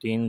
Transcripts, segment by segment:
3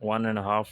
1.5